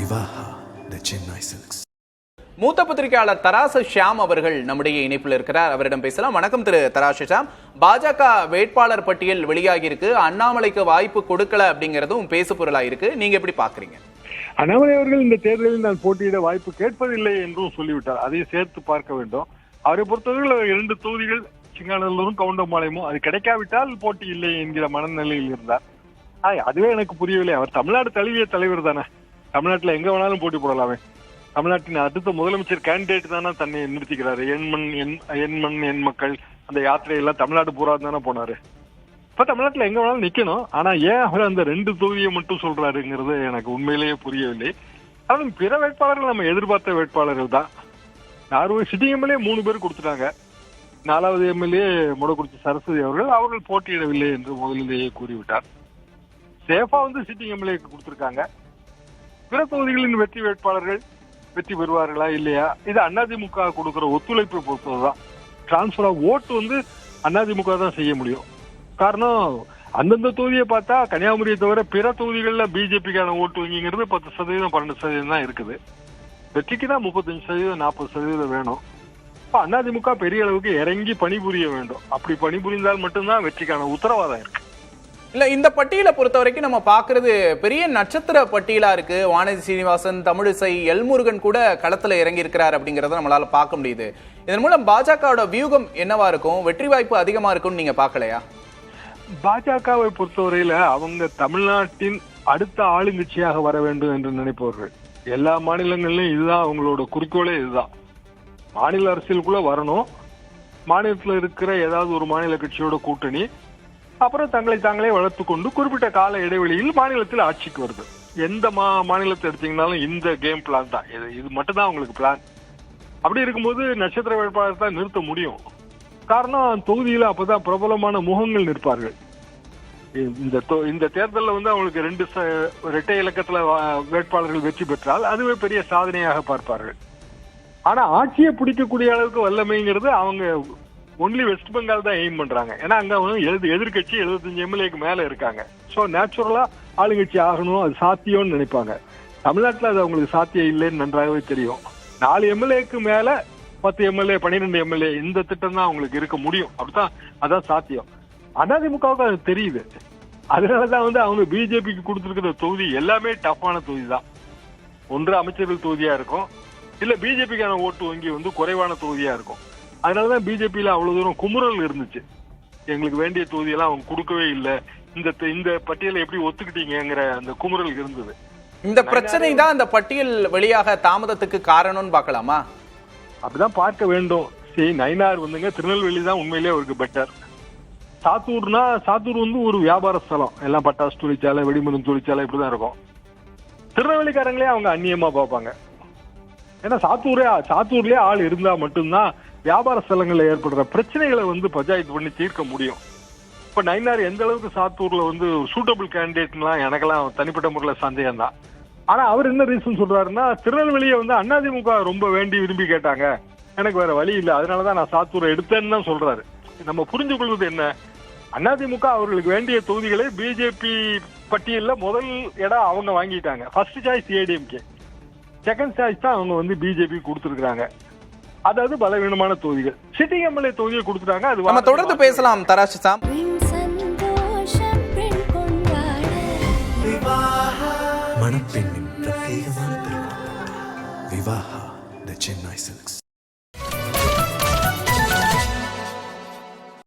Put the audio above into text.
Vivaha, the Chennai Silks. மூத்த பத்திரிகையாளர் தராசு ஷியாம் அவர்கள் நம்முடைய இணைப்பில் இருக்கிறார். அவரிடம் பேசலாம். வணக்கம் திரு தராசு ஷியாம். பாஜக வேட்பாளர் பட்டியல் வெளியாகி இருக்கு, அண்ணாமலைக்கு வாய்ப்பு கொடுக்கல அப்படிங்கறதும் பேசு பொருளா இருக்கு. நீங்க எப்படி பாக்குறீங்க? அண்ணாமலை அவர்கள் இந்த தேர்தலில் நான் போட்டியிட வாய்ப்பு கேட்பதில்லை என்றும் சொல்லிவிட்டார். அதையும் சேர்த்து பார்க்க வேண்டும். அவரை பொறுத்தவரையில் 2 தொகுதிகள் சிங்காநல்லூரும் கவுண்டம்பாளையமும் அது கிடைக்காவிட்டால் போட்டி இல்லை என்கிற மனநிலையில் இருந்தார். அதுவே எனக்கு புரியவில்லை. அவர் தமிழ்நாடு தழுவிய தலைவர் தானே, தமிழ்நாட்டில் எங்க வேணாலும் போட்டி போடலாமே. தமிழ்நாட்டின் அடுத்த முதலமைச்சர் கேண்டிடேட் தானே தன்னை நிறுத்திக்கிறாரு. என் மண் என் மக்கள் அந்த யாத்திரையெல்லாம் தமிழ்நாடு பூரா தானே போனாரு. இப்ப தமிழ்நாட்டில் எங்க வேணாலும் நிக்கணும். ஆனா ஏன் அவர் அந்த 2 தொகுதியை மட்டும் சொல்றாருங்கிறது எனக்கு உண்மையிலேயே புரியவில்லை. ஆனால் பிற வேட்பாளர்கள் நம்ம எதிர்பார்த்த வேட்பாளர்கள் தான். சிட்டிங் எம்எல்ஏ 3 பேர் கொடுத்துட்டாங்க. 4வது எம்எல்ஏ முடக்குறிச்சி சரஸ்வதி அவர்கள் போட்டியிடவில்லை என்று முதலிலேயே கூறிவிட்டார். சேஃபா சிட்டிங் எம்எல்ஏக்கு கொடுத்திருக்காங்க. பிற தொகுதிகளின் வெற்றி வேட்பாளர்கள் வெற்றி பெறுவார்களா இல்லையா, இது அதிமுக கொடுக்கிற ஒத்துழைப்பை பொறுத்ததுதான். டிரான்ஸ்பர் ஆஃப் ஓட்டு அதிமுக தான் செய்ய முடியும். காரணம், அந்தந்த தொகுதியை பார்த்தா கன்னியாகுமரியை தவிர பிற தொகுதிகளில் பிஜேபிக்கான ஓட்டு வங்கிங்கிறது 10%, 12% தான் இருக்குது. வெற்றிக்கு தான் 35%, 40% வேணும். இப்ப அதிமுக பெரிய அளவுக்கு இறங்கி பணிபுரிய வேண்டும். அப்படி பணிபுரிந்தால் மட்டும்தான் வெற்றிக்கான உத்தரவாதம் இருக்கு. இல்ல, இந்த பட்டியலை பொறுத்த வரைக்கும் நம்ம பாக்குறது பெரிய நட்சத்திர பட்டியலா இருக்கு. வானதி சீனிவாசன், தமிழிசை, எல்முருகன் கூட களத்துல இறங்கி இருக்கிறார் அப்படிங்கறத நம்மளால பார்க்க முடியுது. இதன் மூலம் பாஜகவோட வியூகம் என்னவா இருக்கும், வெற்றி வாய்ப்பு அதிகமா இருக்கும்னு நீங்க பாக்கலையா? பாஜகவை பொறுத்தவரையில அவங்க தமிழ்நாட்டின் அடுத்த ஆளுங்கட்சியாக வர வேண்டும் என்று நினைப்பவர்கள். எல்லா மாநிலங்களிலும் இதுதான் அவங்களோட குறிக்கோளே. இதுதான், மாநில அரசியலுக்குள்ள வரணும், மாநிலத்தில் இருக்கிற ஏதாவது ஒரு மாநில கட்சியோட கூட்டணி, அப்புறம் தங்களை தாங்களே வளர்த்து கொண்டு குறிப்பிட்ட கால இடைவெளியில் மாநிலத்தில் ஆட்சிக்கு வருது. எந்த மாநிலத்தை எடுத்தீங்கன்னாலும் இந்த கேம் பிளான் தான். இது மட்டும்தான் அவங்களுக்கு பிளான். அப்படி இருக்கும்போது நட்சத்திர வேட்பாளர் தான் நிறுத்த முடியும். காரணம், தொகுதியில அப்பதான் பிரபலமான முகங்கள் நிற்பார்கள். இந்த தேர்தலில் அவங்களுக்கு 2 இரட்டை இலக்கத்துல வேட்பாளர்கள் வெற்றி பெற்றால் அதுவே பெரிய சாதனையாக பார்ப்பார்கள். ஆனா ஆட்சியை பிடிக்கக்கூடிய அளவுக்கு வல்லமைங்கிறது அவங்க ஒன்லி வெஸ்ட் பெங்கால் தான் எய்ம் பண்றாங்க. ஏன்னா அங்க எதிர்கட்சி 75 எம்எல்ஏக்கு மேல இருக்காங்க. சோ நேச்சுரலா ஆளுங்கட்சி ஆகணும், அது சாத்தியம்னு நினைப்பாங்க. தமிழ்நாட்டில் அது அவங்களுக்கு சாத்தியம் இல்லைன்னு நன்றாகவே தெரியும். 4 எம்எல்ஏக்கு மேல 10 எம்எல்ஏ 12 எம்எல்ஏ இந்த திட்டம் தான் அவங்களுக்கு இருக்க முடியும். அப்படித்தான், அதான் சாத்தியம். அதிமுகவுக்கு அது தெரியுது. அதனாலதான் அவங்க பிஜேபிக்கு கொடுத்திருக்கிற தொகுதி எல்லாமே டஃப்பான தொகுதி தான். ஒன்று அமைச்சர்கள் தொகுதியா இருக்கும், இல்ல பிஜேபிக்கான ஓட்டு வங்கி குறைவான தொகுதியா இருக்கும். அதனாலதான் பிஜேபியில அவ்வளவு தூரம் குமுறல் இருந்துச்சு. எங்களுக்கு வேண்டிய தொகுதியெல்லாம் அவங்க கொடுக்கவே இல்லை, இந்த பட்டியலை எப்படி ஒத்துக்கிட்டீங்கிற அந்த குமுறல் இருந்தது. இந்த பிரச்சனை தான் இந்த பட்டியல் வெளியாக தாமதத்துக்கு காரணம்னு பார்க்கலாமா? அப்படிதான் பார்க்க வேண்டும். சரி, நயினார் திருநெல்வேலி தான் உண்மையிலேயே அவருக்கு பெட்டர். சாத்தூர் ஒரு வியாபார ஸ்தலம், எல்லாம் பட்டாசு தொழிற்சாலை, வெடிமருந்து தொழிற்சாலை இப்படிதான் இருக்கும். திருநெல்வேலிக்காரங்களே அவங்க அந்நியமா பார்ப்பாங்க. ஏன்னா சாத்தூர்லயே ஆள் இருந்தா மட்டும்தான் வியாபார ஸ்தலங்கள்ல ஏற்படுற பிரச்சனைகளை பஞ்சாயத்து பண்ணி தீர்க்க முடியும். இப்ப நயினார் எந்த அளவுக்கு சாத்தூர்ல சூட்டபிள் கேண்டிடேட்லாம் எனக்கெல்லாம் தனிப்பட்ட முறையில் சந்தேகம் தான். ஆனா அவர் என்ன ரீசன் சொல்றாருன்னா, திருநெல்வேலியை அதிமுக ரொம்ப வேண்டி விரும்பி கேட்டாங்க, எனக்கு வேற வழி இல்லை, அதனாலதான் நான் சாத்தூரை எடுத்தேன்னு தான் சொல்றாரு. நம்ம புரிஞ்சு கொள்வது என்ன, அதிமுக அவர்களுக்கு வேண்டிய தொகுதிகளை பிஜேபி பட்டியல்ல முதல் இடம் அவங்க வாங்கிட்டாங்க. First choice ADMK, second choice தான் அவங்க பிஜேபி கொடுத்துருக்காங்க. அதாவது பலவீனமான தொகுதிகள். சிட்டிங் எம்எல்ஏ தொகுதியை கொடுத்துட்டாங்க. அது நம்ம தொடர்ந்து பேசலாம். தராசு ஷியாம். மணப்பெண்ணின் பிரத்யேகமான திருமணம். Vivaha, the Chennai Silks.